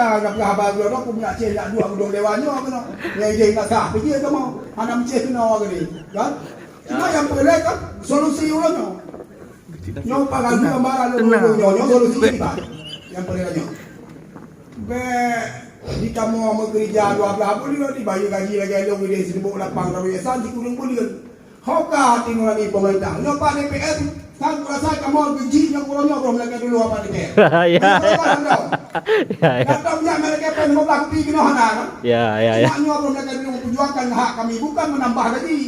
dah nak berhabar dia aku punya ceh nak dua gedung dewannya apa no. Yang dia nak sah pergi ke mau. Anak ceh kena orang ni. Kan? Cuma yang perlu kan solusi orangnya. Nyo pagal gambar nyo solusi kita. Yang perlu nyo. Be di kamu mau kerja 12 bulan dibayar gaji lagi ada di sini buat lapang tapi esan di kurang bulan. Hokah tinggal di pemerintah. Nyo Pak DPR kan rasa kamu gaji yang kurangnya belum lagi dulu apa DPR. Ya. Kata punya mereka pengen mau lakukan kena kan? Ya. Nyo belum lagi dulu perjuangkan hak kami bukan menambah gaji.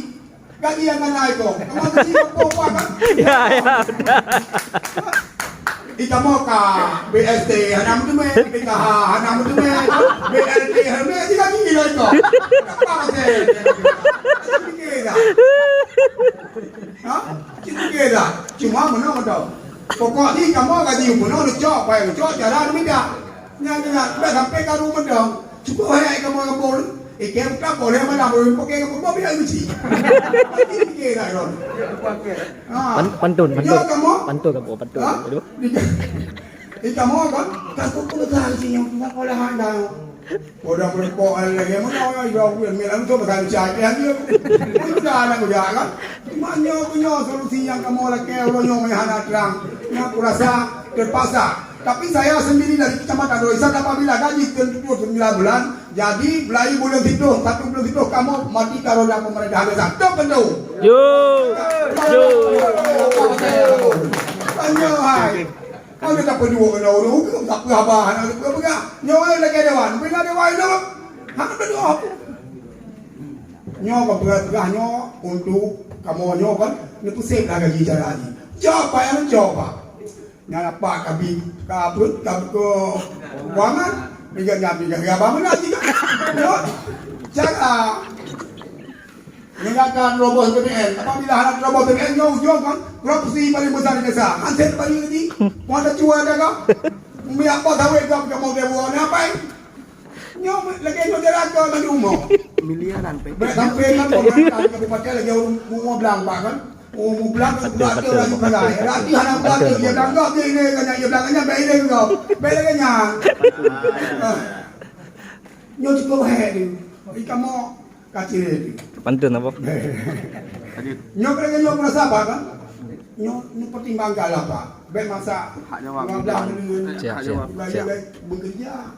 Gaji yang naik kok. Kamu gaji apa kan? Ya. Ika mo ka BST hanam tu me ika hanam tu me BLT hanam me ika gila ito apa kasi kira ha kira cuma mana tahu pokok ni kamu gaji puno lu cok pai cok jalan mida nya dah sampai ke rumah dong cukup hai kamu ngapol ikem tak boleh mana boleh pakai kamu mau biar lucu kira ron pantun kamu pantun kamu kan aku pun tahu sih yang tidak boleh handa udah berpok lagi mana ya yang melang tu bukan cakap dia udah anak udah kan mana punya solusi yang kamu lagi orang yang handa terang yang aku rasa terpaksa. Tapi saya sendiri dari Kecamatan Doisan apabila gaji tentu 9 bulan, jadi belai bulan itu, 1 bulan itu kamu mati kalau dalam pemerintahan desa. Itu betul. Yo. Tanya hai. Kau tak perlu orang tak perhabahan, tak perlu nyawa lagi dewan, bila dewan itu, hak berdua. Nyawa berat nyawa untuk kamu nyawa kan, itu save lah gaji cara ini. Jawab yang jawab. Yang apa kami kabut ke ruangan dengan kami apa mana juga cara mengakan robot BPN apabila anak robot BPN jauh kan korupsi paling besar di desa hasil paling ini mau ada cuan ada kau mi apa tahu kamu mau dewan apa nyo lagi nyo jalan ke mana umur miliaran sampai kan pemerintah kabupaten lagi mau belang pak kan mau belang ada lagi balai lagi anak belang dia belang kau dia ini kan dia belangnya baik ini kau baik lagi nyo cukup head ikan mau kacir pantun apa nyo kerja nyo merasa apa kan nyo pertimbangkan lah pak baik masa hak jawab belang siap bekerja